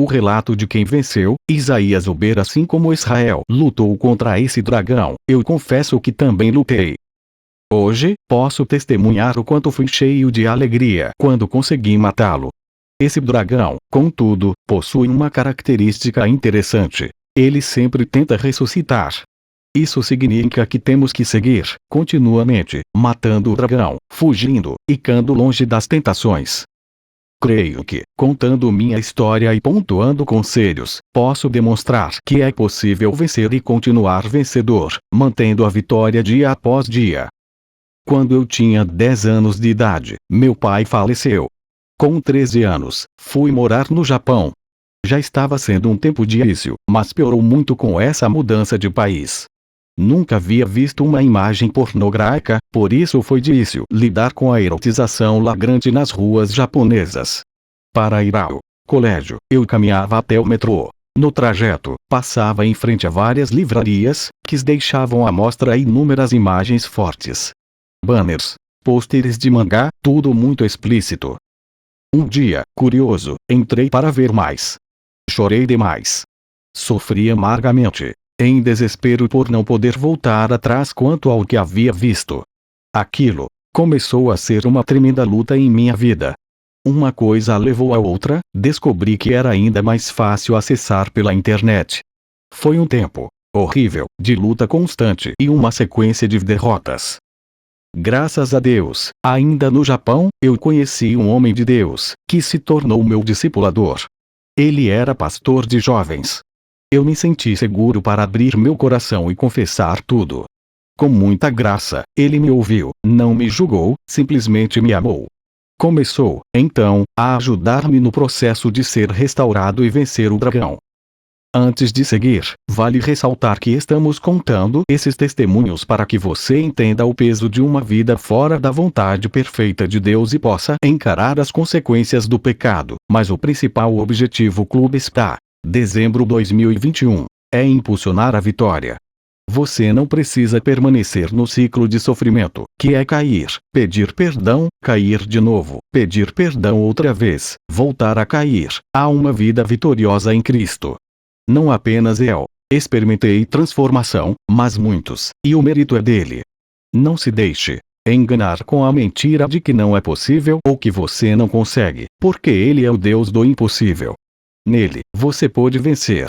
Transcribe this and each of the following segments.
O relato de quem venceu, Isaías Ober, assim como Israel lutou contra esse dragão, eu confesso que também lutei. Hoje, posso testemunhar o quanto fui cheio de alegria quando consegui matá-lo. Esse dragão, contudo, possui uma característica interessante. Ele sempre tenta ressuscitar. Isso significa que temos que seguir, continuamente, matando o dragão, fugindo, e ficando longe das tentações. Creio que, contando minha história e pontuando conselhos, posso demonstrar que é possível vencer e continuar vencedor, mantendo a vitória dia após dia. Quando eu tinha 10 anos de idade, meu pai faleceu. Com 13 anos, fui morar no Japão. Já estava sendo um tempo difícil, mas piorou muito com essa mudança de país. Nunca havia visto uma imagem pornográfica, por isso foi difícil lidar com a erotização flagrante nas ruas japonesas. Para ir ao colégio, eu caminhava até o metrô. No trajeto, passava em frente a várias livrarias, que deixavam à mostra inúmeras imagens fortes. Banners, pôsteres de mangá, tudo muito explícito. Um dia, curioso, entrei para ver mais. Chorei demais. Sofri amargamente, em desespero por não poder voltar atrás quanto ao que havia visto. Aquilo começou a ser uma tremenda luta em minha vida. Uma coisa levou a outra, descobri que era ainda mais fácil acessar pela internet. Foi um tempo horrível, de luta constante e uma sequência de derrotas. Graças a Deus, ainda no Japão, eu conheci um homem de Deus, que se tornou meu discipulador. Ele era pastor de jovens. Eu me senti seguro para abrir meu coração e confessar tudo. Com muita graça, ele me ouviu, não me julgou, simplesmente me amou. Começou, então, a ajudar-me no processo de ser restaurado e vencer o dragão. Antes de seguir, vale ressaltar que estamos contando esses testemunhos para que você entenda o peso de uma vida fora da vontade perfeita de Deus e possa encarar as consequências do pecado, mas o principal objetivo Clube Star, dezembro 2021, é impulsionar a vitória. Você não precisa permanecer no ciclo de sofrimento, que é cair, pedir perdão, cair de novo, pedir perdão outra vez, voltar a cair. Há uma vida vitoriosa em Cristo. Não apenas eu experimentei transformação, mas muitos, e o mérito é dele. Não se deixe enganar com a mentira de que não é possível ou que você não consegue, porque ele é o Deus do impossível. Nele, você pode vencer.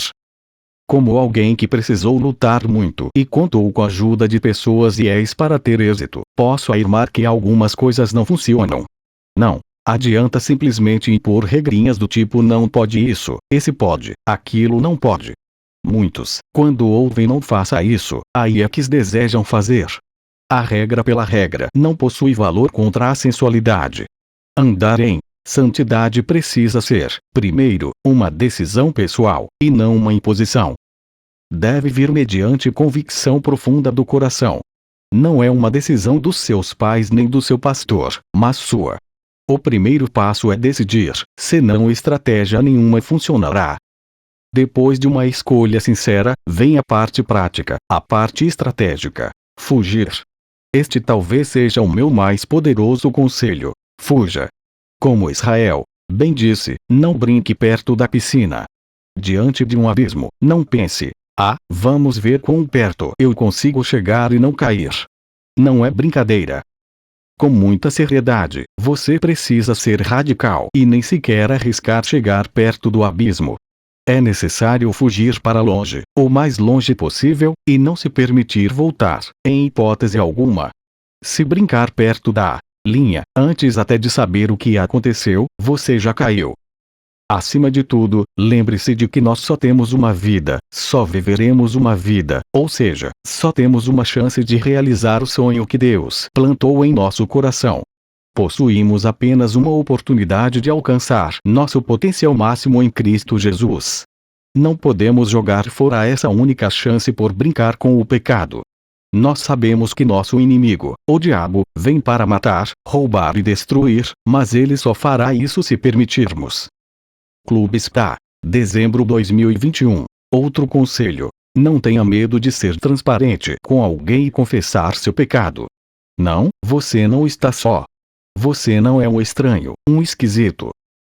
Como alguém que precisou lutar muito e contou com a ajuda de pessoas fiéis para ter êxito, posso afirmar que algumas coisas não funcionam. Não adianta simplesmente impor regrinhas do tipo não pode isso, esse pode, aquilo não pode. Muitos, quando ouvem não faça isso, aí é que desejam fazer. A regra pela regra não possui valor contra a sensualidade. Andar em santidade precisa ser, primeiro, uma decisão pessoal, e não uma imposição. Deve vir mediante convicção profunda do coração. Não é uma decisão dos seus pais nem do seu pastor, mas sua. O primeiro passo é decidir, senão estratégia nenhuma funcionará. Depois de uma escolha sincera, vem a parte prática, a parte estratégica. Fugir. Este talvez seja o meu mais poderoso conselho. Fuja. Como Israel bem disse, não brinque perto da piscina. Diante de um abismo, não pense, vamos ver quão perto eu consigo chegar e não cair. Não é brincadeira. Com muita seriedade, você precisa ser radical e nem sequer arriscar chegar perto do abismo. É necessário fugir para longe, o mais longe possível, e não se permitir voltar, em hipótese alguma. Se brincar perto da linha, antes até de saber o que aconteceu, você já caiu. Acima de tudo, lembre-se de que nós só temos uma vida, só viveremos uma vida, ou seja, só temos uma chance de realizar o sonho que Deus plantou em nosso coração. Possuímos apenas uma oportunidade de alcançar nosso potencial máximo em Cristo Jesus. Não podemos jogar fora essa única chance por brincar com o pecado. Nós sabemos que nosso inimigo, o diabo, vem para matar, roubar e destruir, mas ele só fará isso se permitirmos. Clube Star, dezembro 2021. Outro conselho: não tenha medo de ser transparente com alguém e confessar seu pecado. Não, você não está só. Você não é um estranho, um esquisito.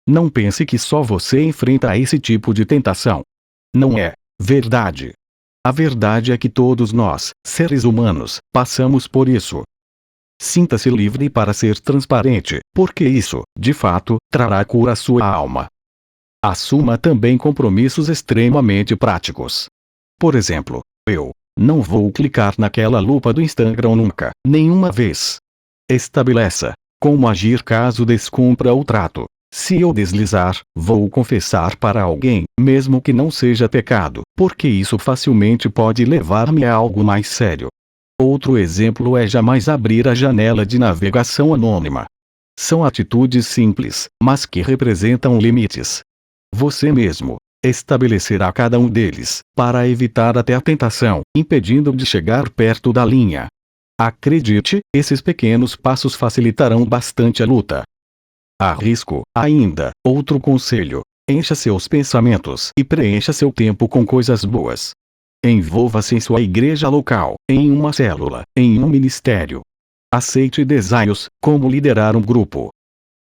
Não pense que só você enfrenta esse tipo de tentação. Não é verdade. A verdade é que todos nós, seres humanos, passamos por isso. Sinta-se livre para ser transparente, porque isso, de fato, trará cura à sua alma. Assuma também compromissos extremamente práticos. Por exemplo, eu não vou clicar naquela lupa do Instagram nunca, nenhuma vez. Estabeleça como agir caso descumpra o trato. Se eu deslizar, vou confessar para alguém, mesmo que não seja pecado, porque isso facilmente pode levar-me a algo mais sério. Outro exemplo é jamais abrir a janela de navegação anônima. São atitudes simples, mas que representam limites. Você mesmo estabelecerá cada um deles, para evitar até a tentação, impedindo de chegar perto da linha. Acredite, esses pequenos passos facilitarão bastante a luta. Arrisco, ainda, outro conselho: encha seus pensamentos e preencha seu tempo com coisas boas. Envolva-se em sua igreja local, em uma célula, em um ministério. Aceite desafios, como liderar um grupo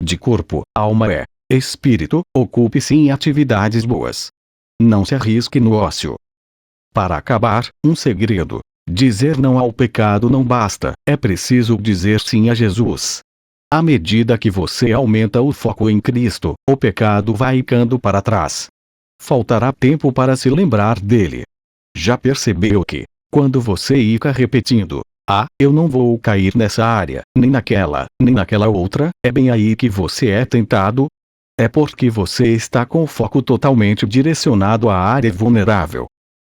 de corpo, alma e espírito. Ocupe-se em atividades boas. Não se arrisque no ócio. Para acabar, um segredo: dizer não ao pecado não basta, é preciso dizer sim a Jesus. À medida que você aumenta o foco em Cristo, o pecado vai ficando para trás. Faltará tempo para se lembrar dele. Já percebeu que, quando você fica repetindo, eu não vou cair nessa área, nem naquela outra, é bem aí que você é tentado? É porque você está com o foco totalmente direcionado à área vulnerável.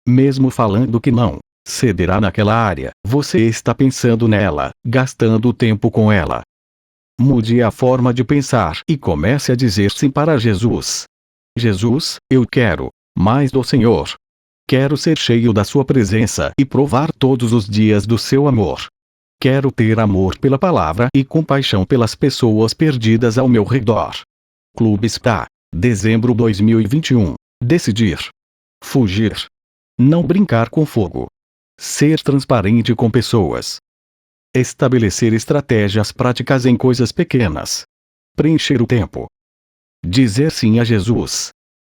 Mesmo falando que não cederá naquela área, você está pensando nela, gastando tempo com ela. Mude a forma de pensar e comece a dizer sim para Jesus. Jesus, eu quero mais do Senhor. Quero ser cheio da sua presença e provar todos os dias do seu amor. Quero ter amor pela palavra e compaixão pelas pessoas perdidas ao meu redor. Clube Spa, dezembro 2021. Decidir. Fugir. Não brincar com fogo. Ser transparente com pessoas. Estabelecer estratégias práticas em coisas pequenas. Preencher o tempo. Dizer sim a Jesus.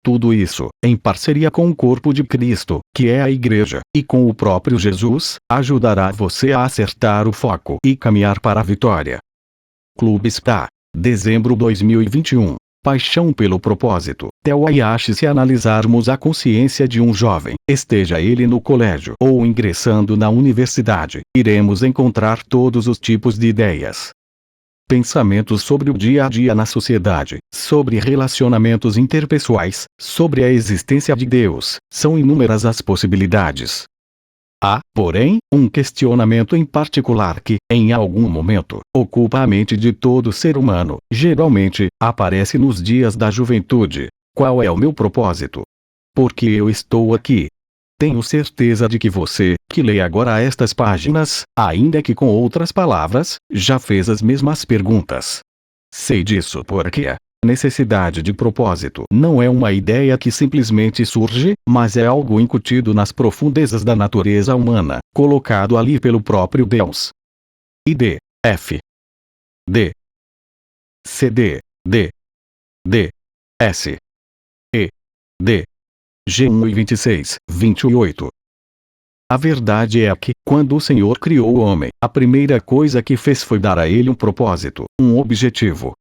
Tudo isso, em parceria com o corpo de Cristo, que é a Igreja, e com o próprio Jesus, ajudará você a acertar o foco e caminhar para a vitória. Clube Spa, dezembro 2021. Paixão pelo propósito. Theo Hayashi. Se analisarmos a consciência de um jovem, esteja ele no colégio ou ingressando na universidade, iremos encontrar todos os tipos de ideias. Pensamentos sobre o dia a dia na sociedade, sobre relacionamentos interpessoais, sobre a existência de Deus, são inúmeras as possibilidades. Há, porém, um questionamento em particular que, em algum momento, ocupa a mente de todo ser humano, geralmente, aparece nos dias da juventude: qual é o meu propósito? Por que eu estou aqui? Tenho certeza de que você, que lê agora estas páginas, ainda que com outras palavras, já fez as mesmas perguntas. Sei disso porque a necessidade de propósito não é uma ideia que simplesmente surge, mas é algo incutido nas profundezas da natureza humana, colocado ali pelo próprio Deus. ID, F, D, CD, D, D, S, E, D, G1 e 26, 28. A verdade é que, quando o Senhor criou o homem, a primeira coisa que fez foi dar a ele um propósito, um objetivo.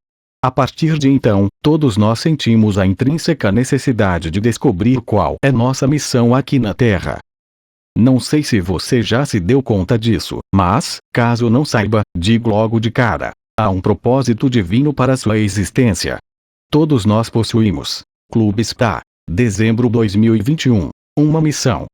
A partir de então, todos nós sentimos a intrínseca necessidade de descobrir qual é nossa missão aqui na Terra. Não sei se você já se deu conta disso, mas, caso não saiba, digo logo de cara: há um propósito divino para sua existência. Todos nós possuímos. Clube Spa, dezembro 2021. Uma missão.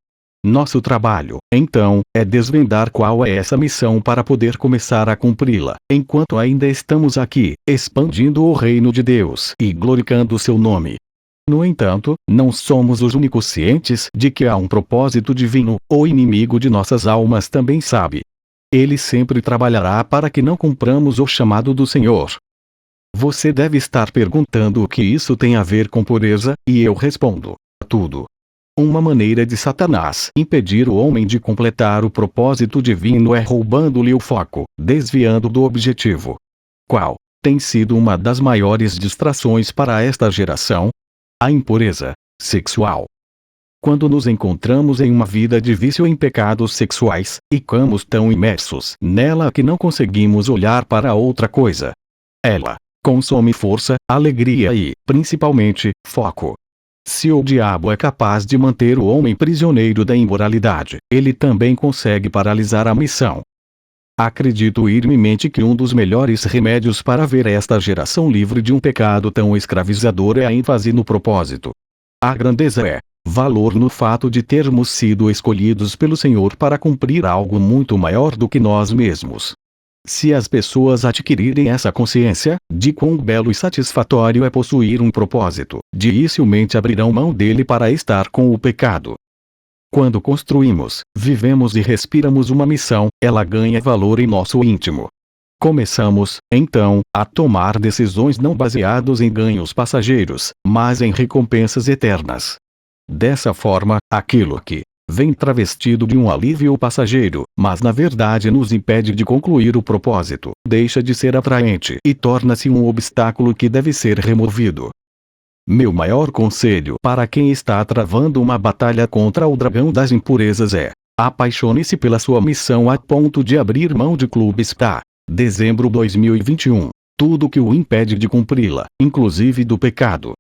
Nosso trabalho, então, é desvendar qual é essa missão para poder começar a cumpri-la, enquanto ainda estamos aqui, expandindo o reino de Deus e glorificando seu nome. No entanto, não somos os únicos cientes de que há um propósito divino. O inimigo de nossas almas também sabe. Ele sempre trabalhará para que não cumpramos o chamado do Senhor. Você deve estar perguntando o que isso tem a ver com pureza, e eu respondo: tudo. Uma maneira de Satanás impedir o homem de completar o propósito divino é roubando-lhe o foco, desviando do objetivo. Qual? tem sido uma das maiores distrações para esta geração? A impureza sexual. Quando nos encontramos em uma vida de vício em pecados sexuais, e ficamos tão imersos nela que não conseguimos olhar para outra coisa. Ela consome força, alegria e, principalmente, foco. Se o diabo é capaz de manter o homem prisioneiro da imoralidade, ele também consegue paralisar a missão. Acredito firmemente que um dos melhores remédios para ver esta geração livre de um pecado tão escravizador é a ênfase no propósito. A grandeza é valor no fato de termos sido escolhidos pelo Senhor para cumprir algo muito maior do que nós mesmos. Se as pessoas adquirirem essa consciência de quão belo e satisfatório é possuir um propósito, dificilmente abrirão mão dele para estar com o pecado. Quando construímos, vivemos e respiramos uma missão, ela ganha valor em nosso íntimo. Começamos, então, a tomar decisões não baseadas em ganhos passageiros, mas em recompensas eternas. Dessa forma, aquilo que vem travestido de um alívio passageiro, mas na verdade nos impede de concluir o propósito, deixa de ser atraente e torna-se um obstáculo que deve ser removido. Meu maior conselho para quem está travando uma batalha contra o dragão das impurezas é: apaixone-se pela sua missão a ponto de abrir mão de Clube Spa. Dezembro 2021. Tudo que o impede de cumpri-la, inclusive do pecado.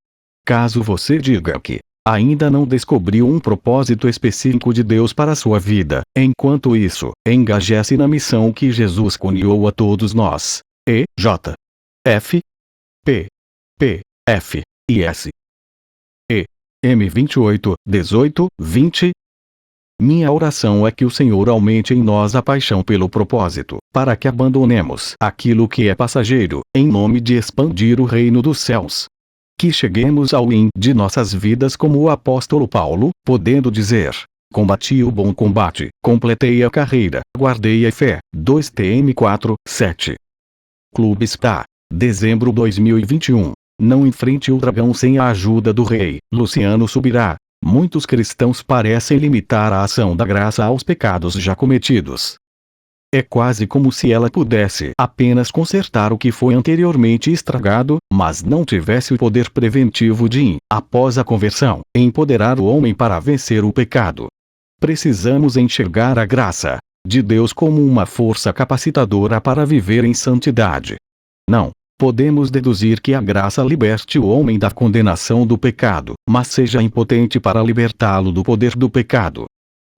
Caso você diga que ainda não descobriu um propósito específico de Deus para a sua vida, enquanto isso, engaje-se na missão que Jesus confiou a todos nós. E, J. F. P. P. F. I. S. E. M. 28, 18, 20. Minha oração é que o Senhor aumente em nós a paixão pelo propósito, para que abandonemos aquilo que é passageiro, em nome de expandir o reino dos céus. Que cheguemos ao fim de nossas vidas como o apóstolo Paulo, podendo dizer: combati o bom combate, completei a carreira, guardei a fé. 2 Tm 4, 7. Clube Spa. Dezembro 2021. Não enfrente o dragão sem a ajuda do rei. Luciano Subirá. Muitos cristãos parecem limitar a ação da graça aos pecados já cometidos. É quase como se ela pudesse apenas consertar o que foi anteriormente estragado, mas não tivesse o poder preventivo de, após a conversão, empoderar o homem para vencer o pecado. Precisamos enxergar a graça de Deus como uma força capacitadora para viver em santidade. Não podemos deduzir que a graça liberte o homem da condenação do pecado, mas seja impotente para libertá-lo do poder do pecado.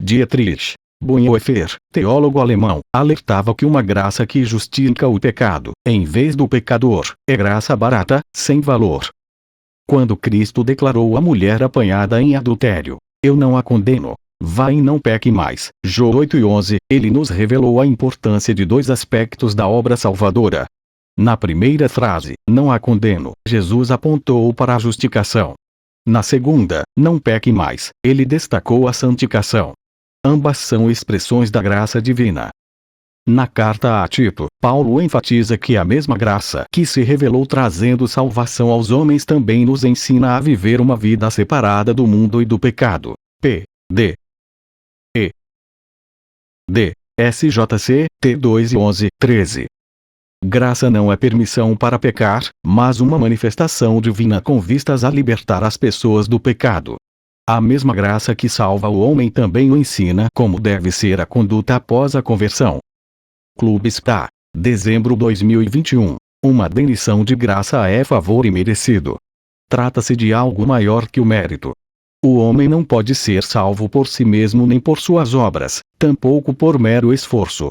Dietrich Bonhoeffer, teólogo alemão, alertava que uma graça que justifica o pecado, em vez do pecador, é graça barata, sem valor. Quando Cristo declarou à mulher apanhada em adultério: eu não a condeno, vá e não peque mais, João 8:11, ele nos revelou a importância de dois aspectos da obra salvadora. Na primeira frase, não a condeno, Jesus apontou para a justificação. Na segunda, não peque mais, ele destacou a santificação. Ambas são expressões da graça divina. Na carta a Tito, Paulo enfatiza que a mesma graça que se revelou trazendo salvação aos homens também nos ensina a viver uma vida separada do mundo e do pecado. P. D. E. D. SJC, T2 e 11, 13. Graça não é permissão para pecar, mas uma manifestação divina com vistas a libertar as pessoas do pecado. A mesma graça que salva o homem também o ensina como deve ser a conduta após a conversão. Clube Spa. Dezembro 2021. Uma bendição de graça é favor imerecido. Trata-se de algo maior que o mérito. O homem não pode ser salvo por si mesmo nem por suas obras, tampouco por mero esforço.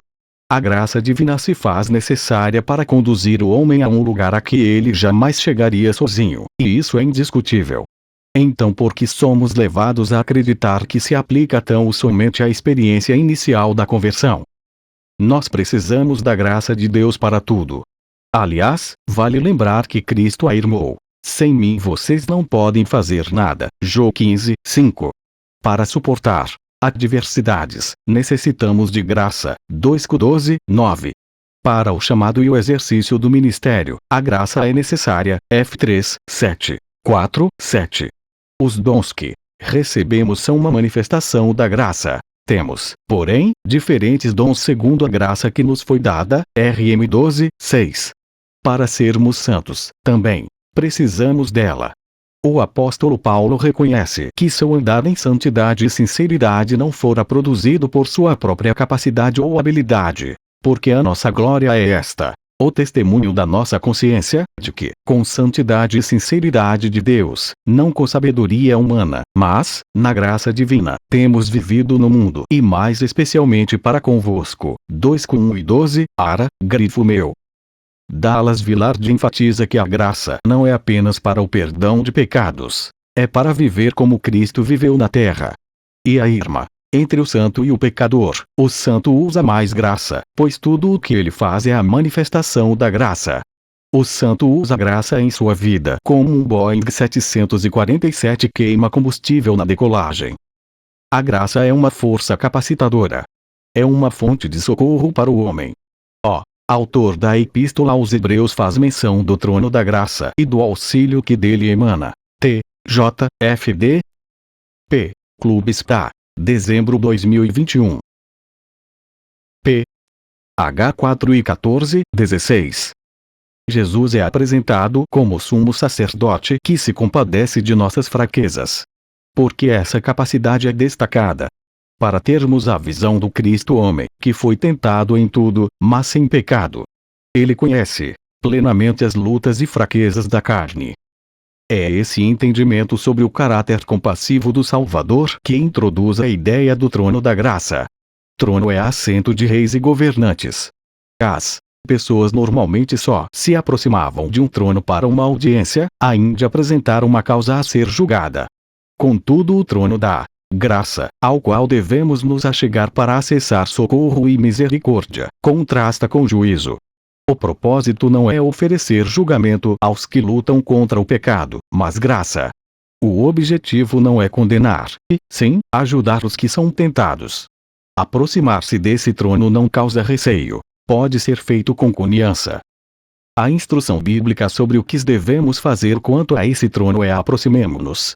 A graça divina se faz necessária para conduzir o homem a um lugar a que ele jamais chegaria sozinho, e isso é indiscutível. Então por que somos levados a acreditar que se aplica tão somente à experiência inicial da conversão? Nós precisamos da graça de Deus para tudo. Aliás, vale lembrar que Cristo afirmou: sem mim vocês não podem fazer nada, João 15, 5. Para suportar adversidades, necessitamos de graça, 2 Coríntios 12, 9. Para o chamado e o exercício do ministério, a graça é necessária, F3, 7, 4, 7. Os dons que recebemos são uma manifestação da graça. Temos, porém, diferentes dons segundo a graça que nos foi dada, RM 12, 6. Para sermos santos, também, precisamos dela. O apóstolo Paulo reconhece que seu andar em santidade e sinceridade não fora produzido por sua própria capacidade ou habilidade, porque a nossa glória é esta: o testemunho da nossa consciência, de que, com santidade e sinceridade de Deus, não com sabedoria humana, mas, na graça divina, temos vivido no mundo e mais especialmente para convosco. 2 com 1 e 12, Ara, grifo meu. Dallas Willard enfatiza que a graça não é apenas para o perdão de pecados. É para viver como Cristo viveu na terra. E a irmã. Entre o santo e o pecador, o santo usa mais graça, pois tudo o que ele faz é a manifestação da graça. O santo usa graça em sua vida como um Boeing 747 queima combustível na decolagem. A graça é uma força capacitadora. É uma fonte de socorro para o homem. O autor da Epístola aos Hebreus faz menção do trono da graça e do auxílio que dele emana. T. J. F. D. P. Clube Star. Dezembro 2021. P. H 4 e 14, 16. Jesus é apresentado como sumo sacerdote que se compadece de nossas fraquezas. Porque essa capacidade é destacada. Para termos a visão do Cristo homem, que foi tentado em tudo, mas sem pecado. Ele conhece plenamente as lutas e fraquezas da carne. É esse entendimento sobre o caráter compassivo do Salvador que introduz a ideia do trono da graça. Trono é assento de reis e governantes. As pessoas normalmente só se aproximavam de um trono para uma audiência, a fim de apresentar uma causa a ser julgada. Contudo, o trono da graça, ao qual devemos nos achegar para acessar socorro e misericórdia, contrasta com juízo. O propósito não é oferecer julgamento aos que lutam contra o pecado, mas graça. O objetivo não é condenar, e, sim, ajudar os que são tentados. Aproximar-se desse trono não causa receio, pode ser feito com confiança. A instrução bíblica sobre o que devemos fazer quanto a esse trono é: aproximemo-nos.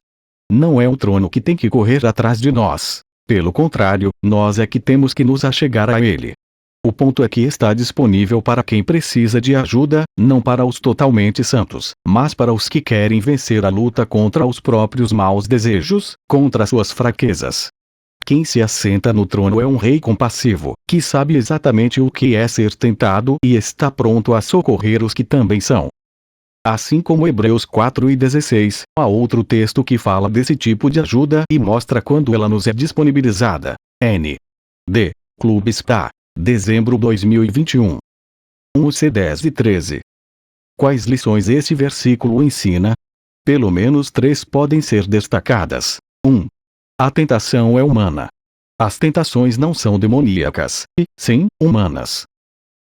Não é o trono que tem que correr atrás de nós. Pelo contrário, nós é que temos que nos achegar a ele. O ponto é que está disponível para quem precisa de ajuda, não para os totalmente santos, mas para os que querem vencer a luta contra os próprios maus desejos, contra suas fraquezas. Quem se assenta no trono é um rei compassivo, que sabe exatamente o que é ser tentado e está pronto a socorrer os que também são. Assim como Hebreus 4 e 16, há outro texto que fala desse tipo de ajuda e mostra quando ela nos é disponibilizada. N. D. Clube Star. Dezembro 2021. 1 10 e 13. Quais lições este versículo ensina? Pelo menos 3 podem ser destacadas. 1. A tentação é humana. As tentações não são demoníacas, e, sim, humanas.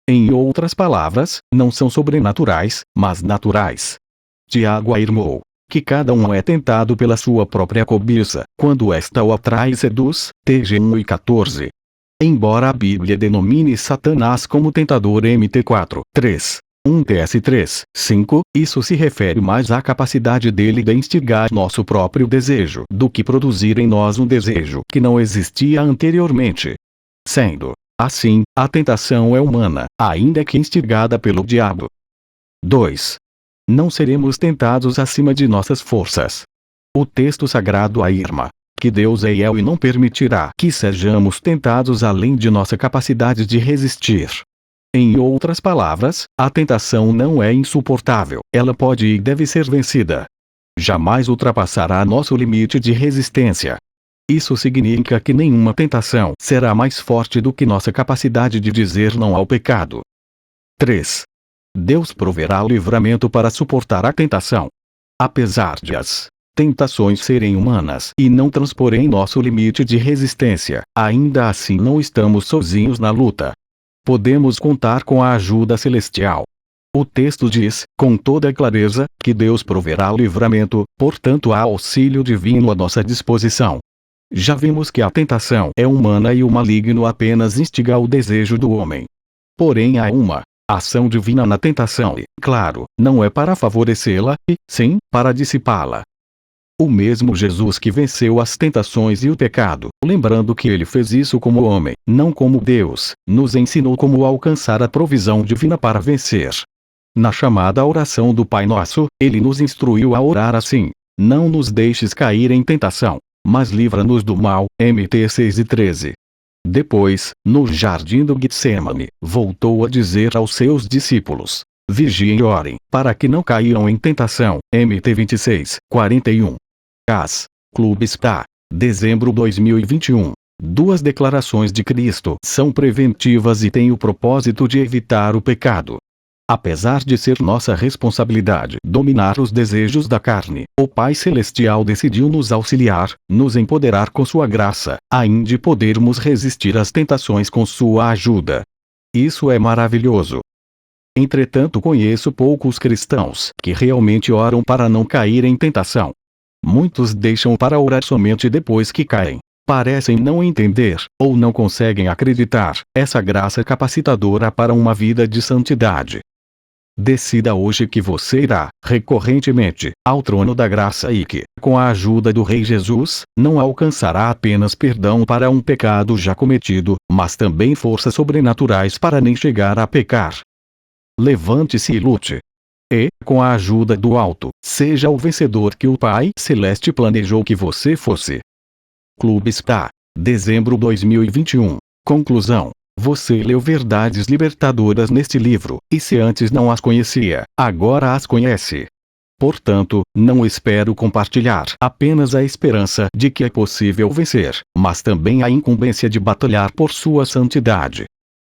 Em outras palavras, não são sobrenaturais, mas naturais. Tiago afirmou que cada um é tentado pela sua própria cobiça, quando esta o atrai e seduz, TG 1 e 14. Embora a Bíblia denomine Satanás como tentador MT4, 3, 1 TS3, 5, isso se refere mais à capacidade dele de instigar nosso próprio desejo do que produzir em nós um desejo que não existia anteriormente. Sendo assim, a tentação é humana, ainda que instigada pelo diabo. 2. Não seremos tentados acima de nossas forças. O texto sagrado afirma que Deus é fiel e não permitirá que sejamos tentados além de nossa capacidade de resistir. Em outras palavras, a tentação não é insuportável, ela pode e deve ser vencida. Jamais ultrapassará nosso limite de resistência. Isso significa que nenhuma tentação será mais forte do que nossa capacidade de dizer não ao pecado. 3. Deus proverá o livramento para suportar a tentação. Apesar de as tentações serem humanas e não transporem nosso limite de resistência, ainda assim não estamos sozinhos na luta. Podemos contar com a ajuda celestial. O texto diz, com toda clareza, que Deus proverá o livramento, portanto há auxílio divino à nossa disposição. Já vimos que a tentação é humana e o maligno apenas instiga o desejo do homem. Porém há uma ação divina na tentação e, claro, não é para favorecê-la, e, sim, para dissipá-la. O mesmo Jesus que venceu as tentações e o pecado, lembrando que ele fez isso como homem, não como Deus, nos ensinou como alcançar a provisão divina para vencer. Na chamada oração do Pai Nosso, ele nos instruiu a orar assim: não nos deixes cair em tentação, mas livra-nos do mal. Mt 6:13. Depois, no jardim do Getsemane, voltou a dizer aos seus discípulos: vigiem e orem, para que não caiam em tentação. Mt 26:41. As. Clube Star. Dezembro 2021. Duas declarações de Cristo são preventivas e têm o propósito de evitar o pecado. Apesar de ser nossa responsabilidade dominar os desejos da carne, o Pai Celestial decidiu nos auxiliar, nos empoderar com sua graça, a fim de podermos resistir às tentações com sua ajuda. Isso é maravilhoso. Entretanto, conheço poucos cristãos que realmente oram para não cair em tentação. Muitos deixam para orar somente depois que caem. Parecem não entender, ou não conseguem acreditar, essa graça capacitadora para uma vida de santidade. Decida hoje que você irá, recorrentemente, ao trono da graça e que, com a ajuda do Rei Jesus, não alcançará apenas perdão para um pecado já cometido, mas também forças sobrenaturais para nem chegar a pecar. Levante-se e lute. E, com a ajuda do alto, seja o vencedor que o Pai Celeste planejou que você fosse. Clube Star. Dezembro 2021. Conclusão. Você leu verdades libertadoras neste livro, e se antes não as conhecia, agora as conhece. Portanto, não espero compartilhar apenas a esperança de que é possível vencer, mas também a incumbência de batalhar por sua santidade.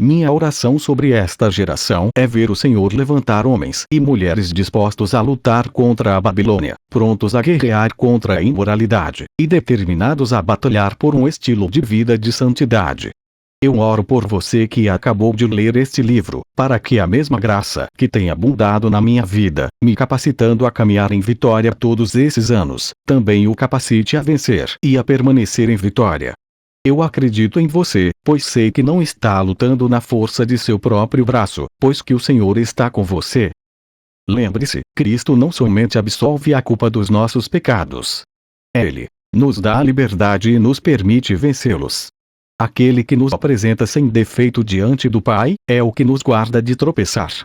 Minha oração sobre esta geração é ver o Senhor levantar homens e mulheres dispostos a lutar contra a Babilônia, prontos a guerrear contra a imoralidade, e determinados a batalhar por um estilo de vida de santidade. Eu oro por você que acabou de ler este livro, para que a mesma graça que tem abundado na minha vida, me capacitando a caminhar em vitória todos esses anos, também o capacite a vencer e a permanecer em vitória. Eu acredito em você, pois sei que não está lutando na força de seu próprio braço, pois que o Senhor está com você. Lembre-se, Cristo não somente absolve a culpa dos nossos pecados. Ele nos dá a liberdade e nos permite vencê-los. Aquele que nos apresenta sem defeito diante do Pai, é o que nos guarda de tropeçar.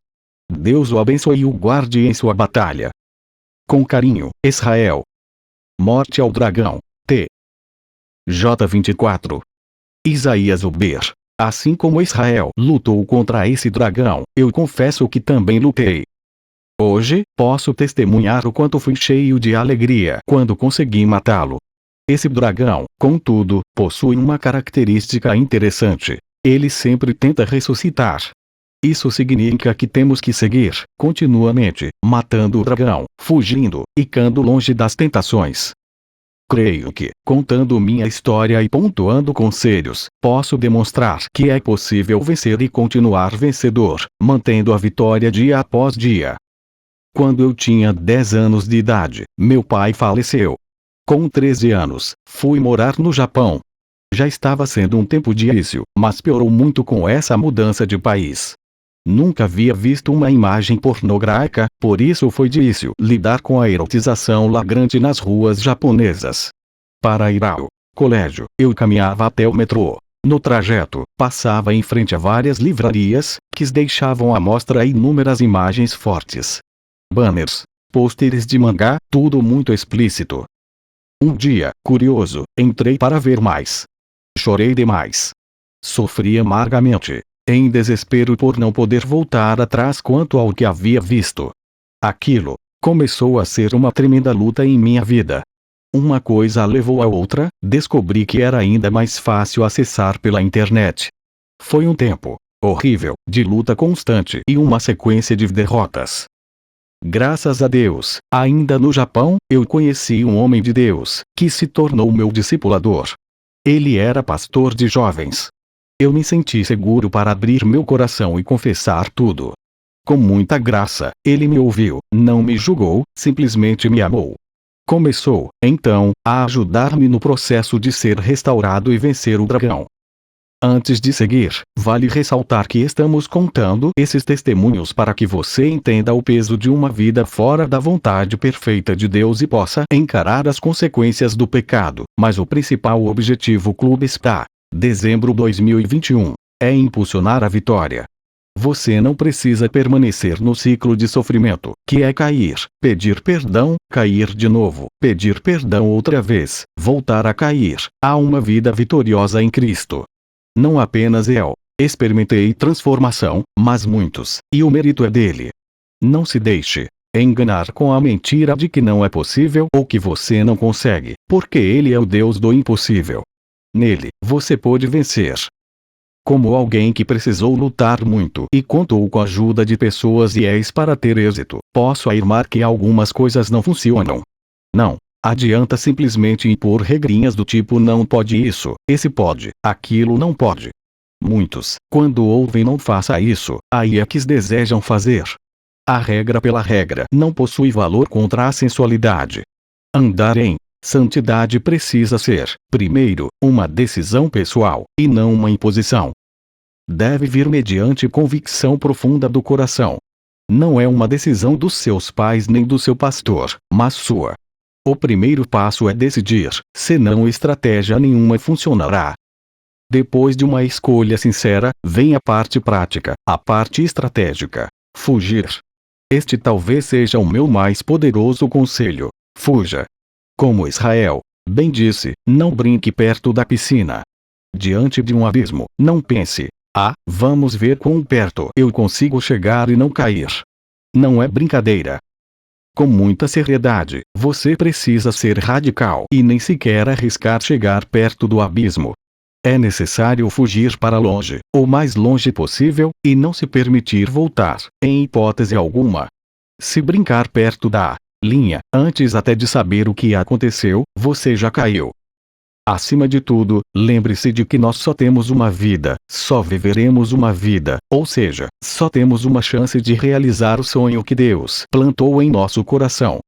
Deus o abençoe e o guarde em sua batalha. Com carinho, Israel. Morte ao dragão. T. J. 24. Isaías Uber. Assim como Israel lutou contra esse dragão, eu confesso que também lutei. Hoje, posso testemunhar o quanto fui cheio de alegria quando consegui matá-lo. Esse dragão, contudo, possui uma característica interessante. Ele sempre tenta ressuscitar. Isso significa que temos que seguir, continuamente, matando o dragão, fugindo, e ficando longe das tentações. Creio que, contando minha história e pontuando conselhos, posso demonstrar que é possível vencer e continuar vencedor, mantendo a vitória dia após dia. Quando eu tinha 10 anos de idade, meu pai faleceu. Com 13 anos, fui morar no Japão. Já estava sendo um tempo difícil, mas piorou muito com essa mudança de país. Nunca havia visto uma imagem pornográfica, por isso foi difícil lidar com a erotização flagrante nas ruas japonesas. Para ir ao colégio, eu caminhava até o metrô. No trajeto, passava em frente a várias livrarias, que deixavam à mostra inúmeras imagens fortes. Banners, pôsteres de mangá, tudo muito explícito. Um dia, curioso, entrei para ver mais. Chorei demais. Sofri amargamente, em desespero por não poder voltar atrás quanto ao que havia visto. Aquilo começou a ser uma tremenda luta em minha vida. Uma coisa levou a outra, descobri que era ainda mais fácil acessar pela internet. Foi um tempo horrível, de luta constante e uma sequência de derrotas. Graças a Deus, ainda no Japão, eu conheci um homem de Deus, que se tornou meu discipulador. Ele era pastor de jovens. Eu me senti seguro para abrir meu coração e confessar tudo. Com muita graça, ele me ouviu, não me julgou, simplesmente me amou. Começou, então, a ajudar-me no processo de ser restaurado e vencer o dragão. Antes de seguir, vale ressaltar que estamos contando esses testemunhos para que você entenda o peso de uma vida fora da vontade perfeita de Deus e possa encarar as consequências do pecado, mas o principal objetivo Clube Star, dezembro 2021, é impulsionar a vitória. Você não precisa permanecer no ciclo de sofrimento, que é cair, pedir perdão, cair de novo, pedir perdão outra vez, voltar a cair. Há uma vida vitoriosa em Cristo. Não apenas eu experimentei transformação, mas muitos, e o mérito é dele. Não se deixe enganar com a mentira de que não é possível ou que você não consegue, porque ele é o Deus do impossível. Nele, você pode vencer. Como alguém que precisou lutar muito e contou com a ajuda de pessoas fiéis para ter êxito, posso afirmar que algumas coisas não funcionam. Não adianta simplesmente impor regrinhas do tipo não pode isso, esse pode, aquilo não pode. Muitos, quando ouvem não faça isso, aí é que desejam fazer. A regra pela regra não possui valor contra a sensualidade. Andar em santidade precisa ser, primeiro, uma decisão pessoal, e não uma imposição. Deve vir mediante convicção profunda do coração. Não é uma decisão dos seus pais nem do seu pastor, mas sua. O primeiro passo é decidir, senão estratégia nenhuma funcionará. Depois de uma escolha sincera, vem a parte prática, a parte estratégica. Fugir. Este talvez seja o meu mais poderoso conselho. Fuja. Como Israel bem disse, não brinque perto da piscina. Diante de um abismo, não pense, vamos ver quão perto eu consigo chegar e não cair. Não é brincadeira. Com muita seriedade, você precisa ser radical e nem sequer arriscar chegar perto do abismo. É necessário fugir para longe, o mais longe possível, e não se permitir voltar, em hipótese alguma. Se brincar perto da linha, antes até de saber o que aconteceu, você já caiu. Acima de tudo, lembre-se de que nós só temos uma vida, só viveremos uma vida, ou seja, só temos uma chance de realizar o sonho que Deus plantou em nosso coração.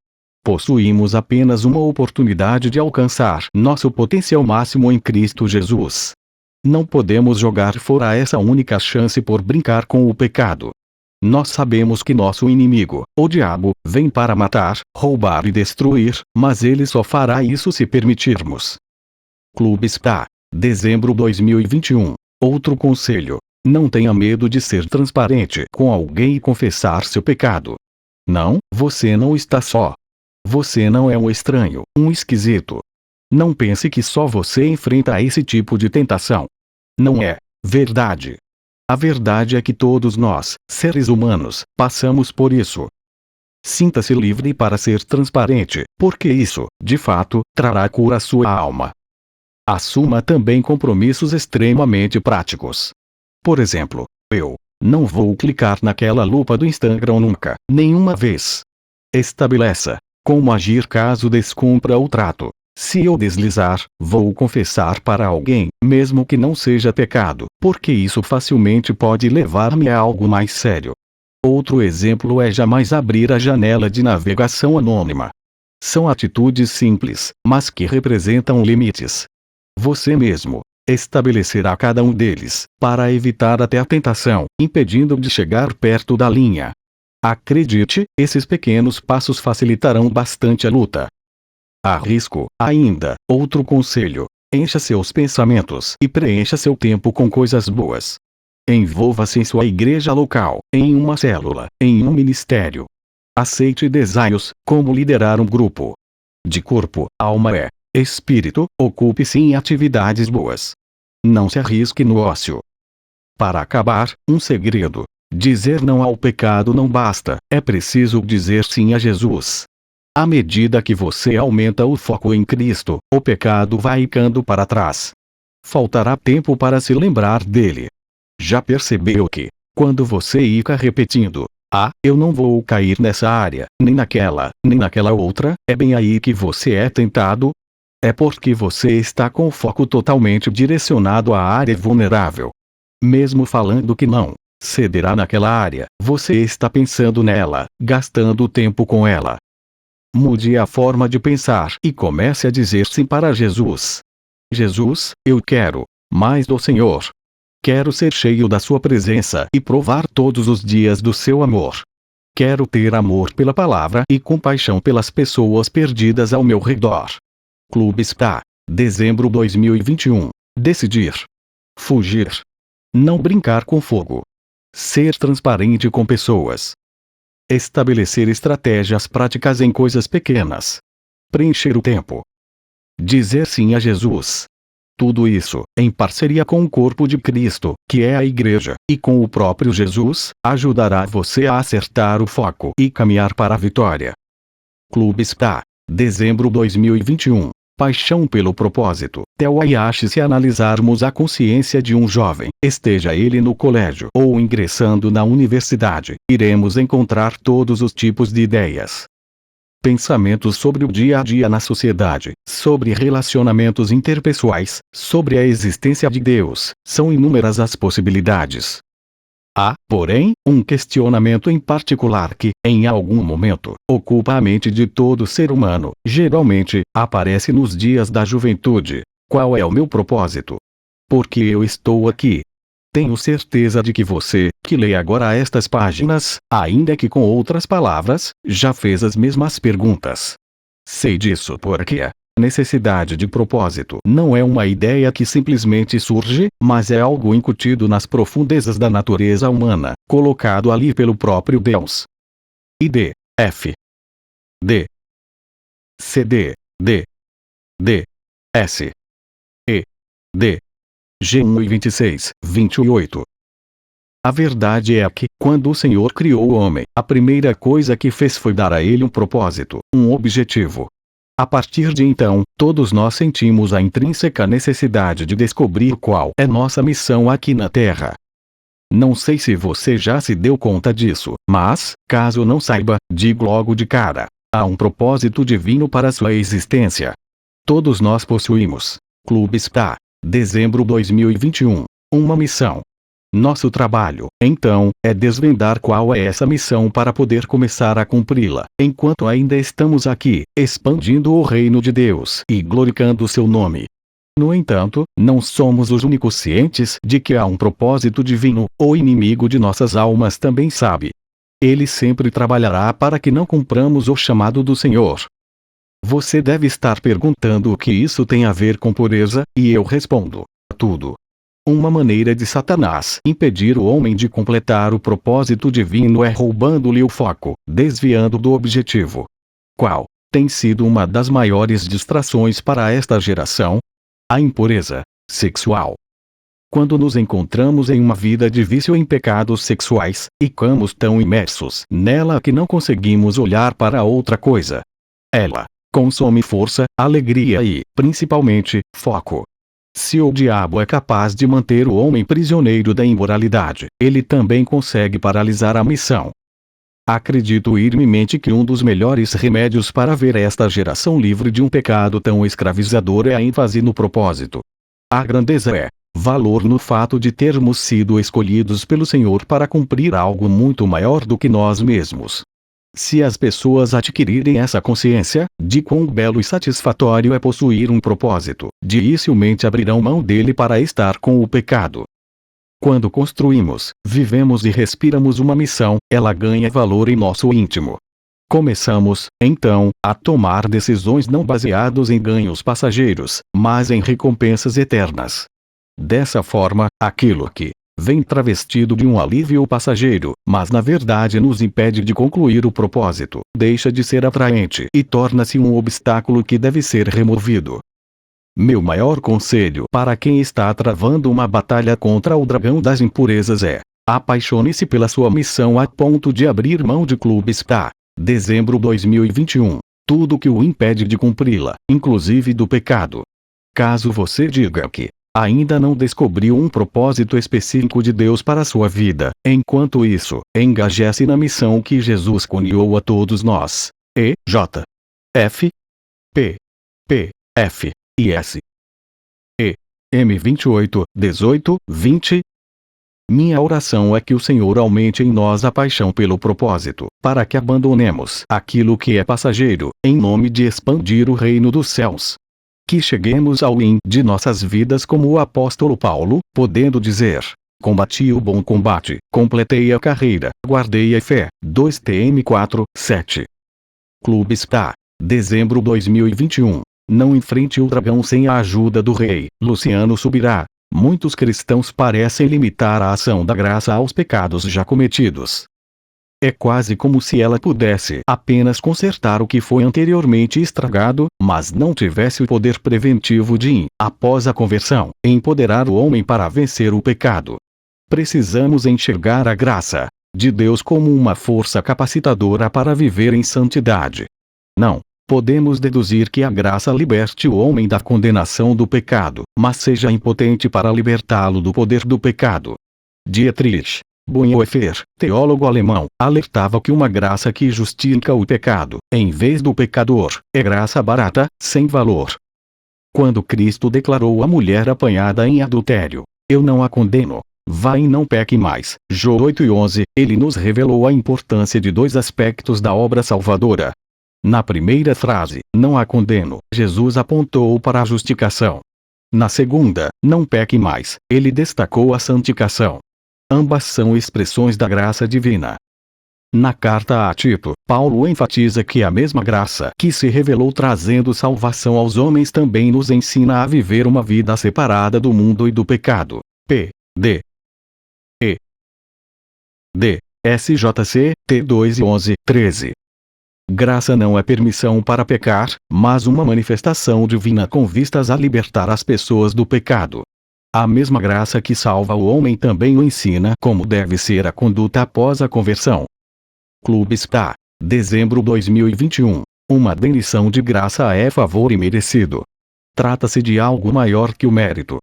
Possuímos apenas uma oportunidade de alcançar nosso potencial máximo em Cristo Jesus. Não podemos jogar fora essa única chance por brincar com o pecado. Nós sabemos que nosso inimigo, o diabo, vem para matar, roubar e destruir, mas ele só fará isso se permitirmos. Clube Spa. Dezembro 2021. Outro conselho. Não tenha medo de ser transparente com alguém e confessar seu pecado. Não, você não está só. Você não é um estranho, um esquisito. Não pense que só você enfrenta esse tipo de tentação. Não é verdade. A verdade é que todos nós, seres humanos, passamos por isso. Sinta-se livre para ser transparente, porque isso, de fato, trará cura à sua alma. Assuma também compromissos extremamente práticos. Por exemplo, eu não vou clicar naquela lupa do Instagram nunca, nenhuma vez. Estabeleça como agir caso descumpra o trato. Se eu deslizar, vou confessar para alguém, mesmo que não seja pecado, porque isso facilmente pode levar-me a algo mais sério. Outro exemplo é jamais abrir a janela de navegação anônima. São atitudes simples, mas que representam limites. Você mesmo estabelecerá cada um deles, para evitar até a tentação, impedindo de chegar perto da linha. Acredite, esses pequenos passos facilitarão bastante a luta. Arrisco, ainda, outro conselho. Encha seus pensamentos e preencha seu tempo com coisas boas. Envolva-se em sua igreja local, em uma célula, em um ministério. Aceite desafios, como liderar um grupo. De corpo, alma e espírito, ocupe-se em atividades boas. Não se arrisque no ócio. Para acabar, um segredo. Dizer não ao pecado não basta, é preciso dizer sim a Jesus. À medida que você aumenta o foco em Cristo, o pecado vai ficando para trás. Faltará tempo para se lembrar dele. Já percebeu que, quando você fica repetindo, eu não vou cair nessa área, nem naquela outra, é bem aí que você é tentado? É porque você está com o foco totalmente direcionado à área vulnerável. Mesmo falando que não cederá naquela área, você está pensando nela, gastando tempo com ela. Mude a forma de pensar e comece a dizer sim para Jesus. Jesus, eu quero mais do Senhor. Quero ser cheio da sua presença e provar todos os dias do seu amor. Quero ter amor pela palavra e compaixão pelas pessoas perdidas ao meu redor. Clube Spa. Dezembro 2021. Decidir. Fugir. Não brincar com fogo. Ser transparente com pessoas. Estabelecer estratégias práticas em coisas pequenas. Preencher o tempo. Dizer sim a Jesus. Tudo isso, em parceria com o corpo de Cristo, que é a Igreja, e com o próprio Jesus, ajudará você a acertar o foco e caminhar para a vitória. Clube Spa. Dezembro 2021. Paixão pelo propósito. Theo Hayashi. Se analisarmos a consciência de um jovem, esteja ele no colégio ou ingressando na universidade, iremos encontrar todos os tipos de ideias. Pensamentos sobre o dia a dia na sociedade, sobre relacionamentos interpessoais, sobre a existência de Deus, são inúmeras as possibilidades. Há, porém, um questionamento em particular que, em algum momento, ocupa a mente de todo ser humano, geralmente, aparece nos dias da juventude. Qual é o meu propósito? Por que eu estou aqui? Tenho certeza de que você, que lê agora estas páginas, ainda que com outras palavras, já fez as mesmas perguntas. Sei disso porque a necessidade de propósito não é uma ideia que simplesmente surge, mas é algo incutido nas profundezas da natureza humana, colocado ali pelo próprio Deus. ID, F, D, CD, D, D, S, E, D, G1 e 26, 28. A verdade é que, quando o Senhor criou o homem, a primeira coisa que fez foi dar a ele um propósito, um objetivo. A partir de então, todos nós sentimos a intrínseca necessidade de descobrir qual é nossa missão aqui na Terra. Não sei se você já se deu conta disso, mas, caso não saiba, digo logo de cara: há um propósito divino para sua existência. Todos nós possuímos. Clube Spa. Dezembro 2021. Uma missão. Nosso trabalho, então, é desvendar qual é essa missão para poder começar a cumpri-la, enquanto ainda estamos aqui, expandindo o reino de Deus e glorificando seu nome. No entanto, não somos os únicos cientes de que há um propósito divino. O inimigo de nossas almas também sabe. Ele sempre trabalhará para que não cumpramos o chamado do Senhor. Você deve estar perguntando o que isso tem a ver com pureza, e eu respondo: tudo. Uma maneira de Satanás impedir o homem de completar o propósito divino é roubando-lhe o foco, desviando do objetivo. Qual tem sido uma das maiores distrações para esta geração? A impureza sexual. Quando nos encontramos em uma vida de vício em pecados sexuais, e ficamos tão imersos nela que não conseguimos olhar para outra coisa. Ela consome força, alegria e, principalmente, foco. Se o diabo é capaz de manter o homem prisioneiro da imoralidade, ele também consegue paralisar a missão. Acredito firmemente que um dos melhores remédios para ver esta geração livre de um pecado tão escravizador é a ênfase no propósito. A grandeza é valor no fato de termos sido escolhidos pelo Senhor para cumprir algo muito maior do que nós mesmos. Se as pessoas adquirirem essa consciência, de quão belo e satisfatório é possuir um propósito, dificilmente abrirão mão dele para estar com o pecado. Quando construímos, vivemos e respiramos uma missão, ela ganha valor em nosso íntimo. Começamos, então, a tomar decisões não baseadas em ganhos passageiros, mas em recompensas eternas. Dessa forma, aquilo que vem travestido de um alívio passageiro, mas na verdade nos impede de concluir o propósito, deixa de ser atraente e torna-se um obstáculo que deve ser removido. Meu maior conselho para quem está travando uma batalha contra o dragão das impurezas é: apaixone-se pela sua missão a ponto de abrir mão de Clube Spa. Dezembro 2021. Tudo que o impede de cumpri-la, inclusive do pecado. Caso você diga que ainda não descobriu um propósito específico de Deus para a sua vida, enquanto isso, engaje-se na missão que Jesus confiou a todos nós. E, J, F, P, P, F, I, S, E, M 28, 18, 20. Minha oração é que o Senhor aumente em nós a paixão pelo propósito, para que abandonemos aquilo que é passageiro, em nome de expandir o reino dos céus. Que cheguemos ao fim de nossas vidas como o apóstolo Paulo, podendo dizer: combati o bom combate, completei a carreira, guardei a fé. 2 Tim 4, 7. Clube Spa. Dezembro 2021. Não enfrente o dragão sem a ajuda do rei. Luciano Subirá. muitos cristãos parecem limitar a ação da graça aos pecados já cometidos. É quase como se ela pudesse apenas consertar o que foi anteriormente estragado, mas não tivesse o poder preventivo de, após a conversão, empoderar o homem para vencer o pecado. Precisamos enxergar a graça de Deus como uma força capacitadora para viver em santidade. Não podemos deduzir que a graça liberte o homem da condenação do pecado, mas seja impotente para libertá-lo do poder do pecado. Dietrich Bonhoeffer, teólogo alemão, alertava que uma graça que justifica o pecado, em vez do pecador, é graça barata, sem valor. Quando Cristo declarou à mulher apanhada em adultério: "Eu não a condeno, vá e não peque mais", João 8:11, ele nos revelou a importância de dois aspectos da obra salvadora. Na primeira frase, "não a condeno", Jesus apontou para a justificação. Na segunda, "não peque mais", ele destacou a santificação. Ambas são expressões da graça divina. Na carta a Tito, Paulo enfatiza que a mesma graça que se revelou trazendo salvação aos homens também nos ensina a viver uma vida separada do mundo e do pecado. P. D. E. D. SJC, T2 e 11:13. Graça não é permissão para pecar, mas uma manifestação divina com vistas a libertar as pessoas do pecado. A mesma graça que salva o homem também o ensina como deve ser a conduta após a conversão. Clube Star, dezembro 2021. Uma demissão de graça é favor imerecido. Trata-se de algo maior que o mérito.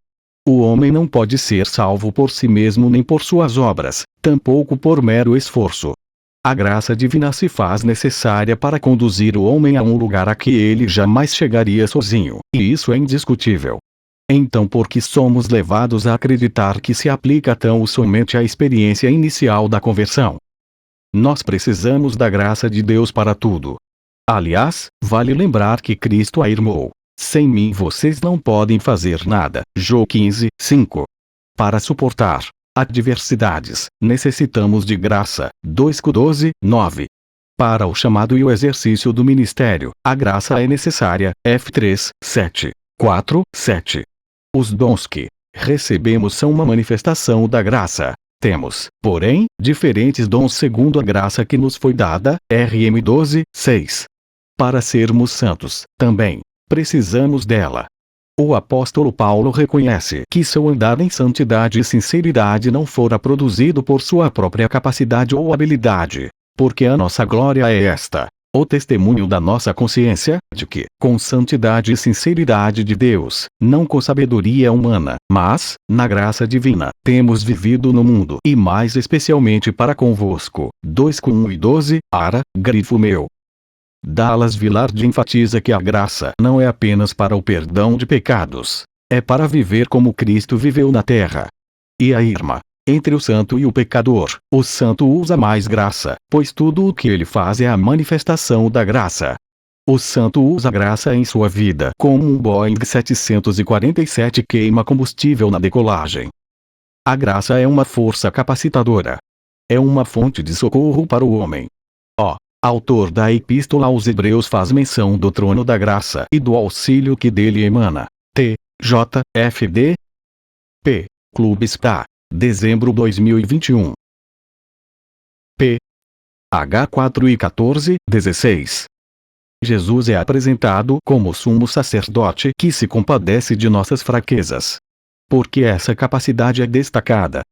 O homem não pode ser salvo por si mesmo nem por suas obras, tampouco por mero esforço. A graça divina se faz necessária para conduzir o homem a um lugar a que ele jamais chegaria sozinho, e isso é indiscutível. Então por que somos levados a acreditar que se aplica tão somente à experiência inicial da conversão? Nós precisamos da graça de Deus para tudo. Aliás, vale lembrar que Cristo afirmou: "Sem mim vocês não podem fazer nada", João 15:5. Para suportar adversidades, necessitamos de graça, 2:12:9. Para o chamado e o exercício do ministério, a graça é necessária, F3, 7, 4, 7. Os dons que recebemos são uma manifestação da graça. Temos, porém, diferentes dons segundo a graça que nos foi dada, RM 12, 6. Para sermos santos, também, precisamos dela. O apóstolo Paulo reconhece que seu andar em santidade e sinceridade não fora produzido por sua própria capacidade ou habilidade, porque a nossa glória é esta: o testemunho da nossa consciência, de que, com santidade e sinceridade de Deus, não com sabedoria humana, mas, na graça divina, temos vivido no mundo e mais especialmente para convosco. 2:1-12, Ara, grifo meu. Dallas Willard enfatiza que a graça não é apenas para o perdão de pecados, é para viver como Cristo viveu na terra. E a irmã: entre o santo e o pecador, o santo usa mais graça, pois tudo o que ele faz é a manifestação da graça. O santo usa graça em sua vida como um Boeing 747 queima combustível na decolagem. A graça é uma força capacitadora. É uma fonte de socorro para o homem. O autor da Epístola aos Hebreus faz menção do trono da graça e do auxílio que dele emana. T. J. F. D. P. Clube Star, dezembro 2021. P. H 4:14-16. Jesus é apresentado como sumo sacerdote que se compadece de nossas fraquezas. Porque essa capacidade é destacada.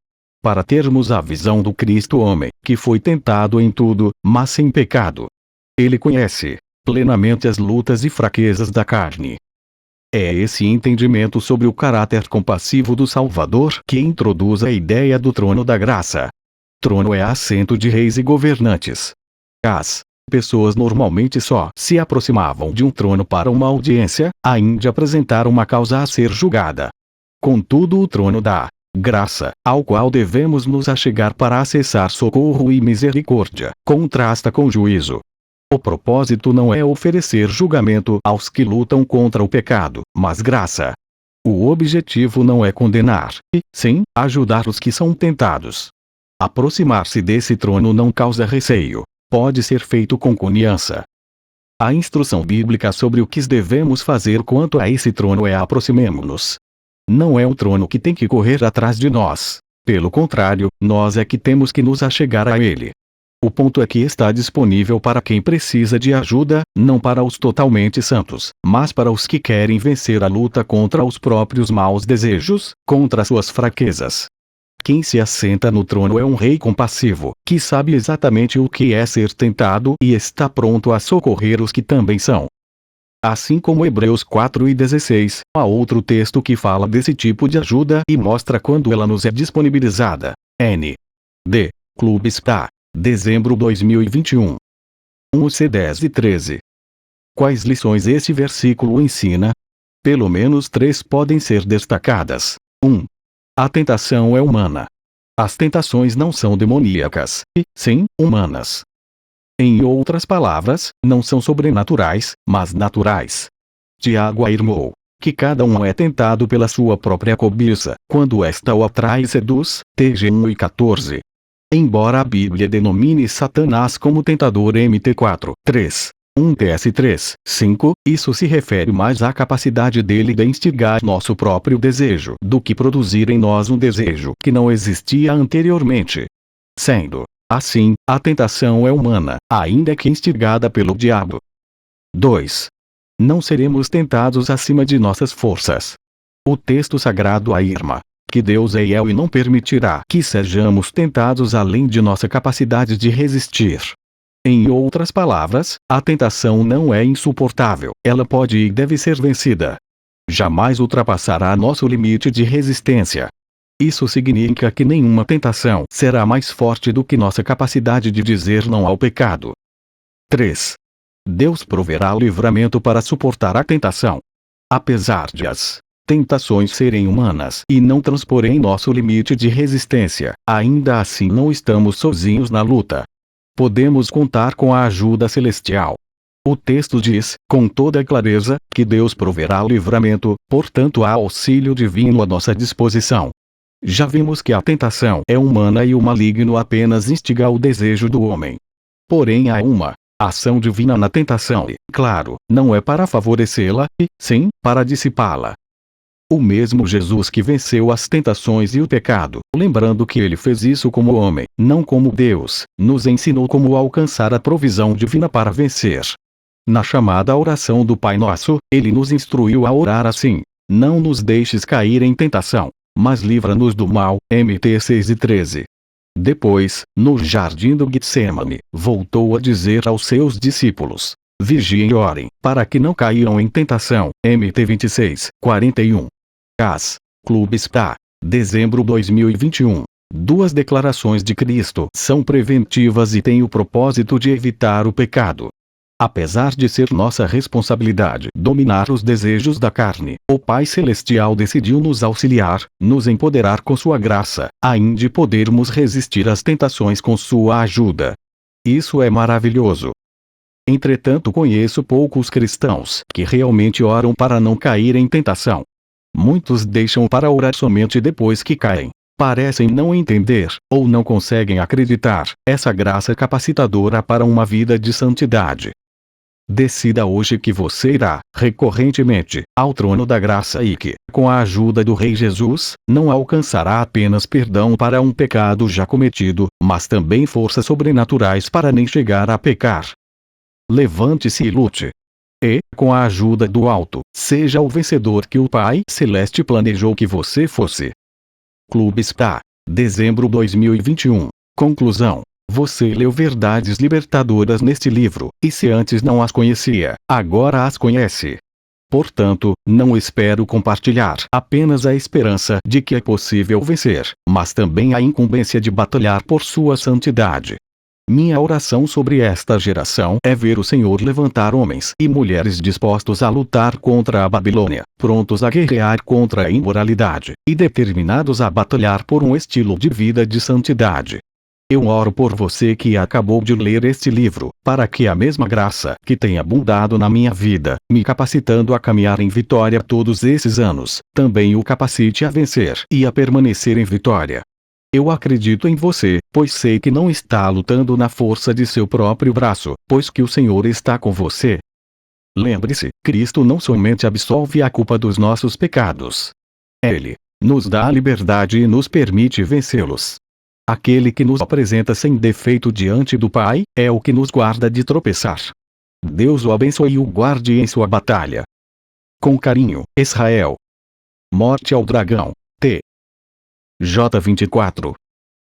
Para termos a visão do Cristo homem, que foi tentado em tudo, mas sem pecado. Ele conhece plenamente as lutas e fraquezas da carne. É esse entendimento sobre o caráter compassivo do Salvador que introduz a ideia do trono da graça. Trono é assento de reis e governantes. As pessoas normalmente só se aproximavam de um trono para uma audiência, a fim de apresentar uma causa a ser julgada. Contudo, o trono da graça, ao qual devemos nos achegar para acessar socorro e misericórdia, contrasta com juízo. O propósito não é oferecer julgamento aos que lutam contra o pecado, mas graça. O objetivo não é condenar, e, sim, ajudar os que são tentados. Aproximar-se desse trono não causa receio. Pode ser feito com confiança. A instrução bíblica sobre o que devemos fazer quanto a esse trono é: aproximemo-nos. Não é o trono que tem que correr atrás de nós. Pelo contrário, nós é que temos que nos achegar a ele. O ponto é que está disponível para quem precisa de ajuda, não para os totalmente santos, mas para os que querem vencer a luta contra os próprios maus desejos, contra suas fraquezas. Quem se assenta no trono é um rei compassivo, que sabe exatamente o que é ser tentado e está pronto a socorrer os que também são. Assim como Hebreus 4:16, há outro texto que fala desse tipo de ajuda e mostra quando ela nos é disponibilizada. N. D. Clube Spa. Dezembro 2021. 1C10 e 13. Quais lições esse versículo ensina? Pelo menos 3 podem ser destacadas. 1. A tentação é humana. As tentações não são demoníacas, e, sim, humanas. Em outras palavras, não são sobrenaturais, mas naturais. Tiago afirmou que cada um é tentado pela sua própria cobiça, quando esta o atrai e seduz, TG 1:14. Embora a Bíblia denomine Satanás como tentador MT4, 3, 1 TS3, 5, isso se refere mais à capacidade dele de instigar nosso próprio desejo do que produzir em nós um desejo que não existia anteriormente. Sendo assim, a tentação é humana, ainda que instigada pelo diabo. 2. Não seremos tentados acima de nossas forças. O texto sagrado afirma que Deus é fiel e não permitirá que sejamos tentados além de nossa capacidade de resistir. Em outras palavras, a tentação não é insuportável, ela pode e deve ser vencida. Jamais ultrapassará nosso limite de resistência. Isso significa que nenhuma tentação será mais forte do que nossa capacidade de dizer não ao pecado. 3. Deus proverá o livramento para suportar a tentação. Apesar de as tentações serem humanas e não transporem nosso limite de resistência, ainda assim não estamos sozinhos na luta. Podemos contar com a ajuda celestial. O texto diz, com toda clareza, que Deus proverá o livramento, portanto há auxílio divino à nossa disposição. Já vimos que a tentação é humana e o maligno apenas instiga o desejo do homem. Porém há uma ação divina na tentação e, claro, não é para favorecê-la, e, sim, para dissipá-la. O mesmo Jesus que venceu as tentações e o pecado, lembrando que ele fez isso como homem, não como Deus, nos ensinou como alcançar a provisão divina para vencer. Na chamada oração do Pai Nosso, ele nos instruiu a orar assim: não nos deixes cair em tentação, mas livra-nos do mal, MT 6:13. Depois, no jardim do Getsêmani, voltou a dizer aos seus discípulos: vigiem e orem, para que não caiam em tentação, MT 26:41. As Clube Spa. Dezembro 2021. Duas declarações de Cristo são preventivas e têm o propósito de evitar o pecado. Apesar de ser nossa responsabilidade dominar os desejos da carne, o Pai Celestial decidiu nos auxiliar, nos empoderar com sua graça, a fim de podermos resistir às tentações com sua ajuda. Isso é maravilhoso. Entretanto, conheço poucos cristãos que realmente oram para não cair em tentação. Muitos deixam para orar somente depois que caem. Parecem não entender, ou não conseguem acreditar, essa graça capacitadora para uma vida de santidade. Decida hoje que você irá, recorrentemente, ao trono da graça e que, com a ajuda do Rei Jesus, não alcançará apenas perdão para um pecado já cometido, mas também forças sobrenaturais para nem chegar a pecar. Levante-se e lute. E, com a ajuda do alto, seja o vencedor que o Pai Celeste planejou que você fosse. Clube Spa. Dezembro 2021. Conclusão. Você leu verdades libertadoras neste livro, e se antes não as conhecia, agora as conhece. Portanto, não espero compartilhar apenas a esperança de que é possível vencer, mas também a incumbência de batalhar por sua santidade. Minha oração sobre esta geração é ver o Senhor levantar homens e mulheres dispostos a lutar contra a Babilônia, prontos a guerrear contra a imoralidade, e determinados a batalhar por um estilo de vida de santidade. Eu oro por você que acabou de ler este livro, para que a mesma graça que tem abundado na minha vida, me capacitando a caminhar em vitória todos esses anos, também o capacite a vencer e a permanecer em vitória. Eu acredito em você, pois sei que não está lutando na força de seu próprio braço, pois que o Senhor está com você. Lembre-se, Cristo não somente absolve a culpa dos nossos pecados. Ele nos dá a liberdade e nos permite vencê-los. Aquele que nos apresenta sem defeito diante do Pai, é o que nos guarda de tropeçar. Deus o abençoe e o guarde em sua batalha. Com carinho, Israel. Morte ao dragão. T. J. 24.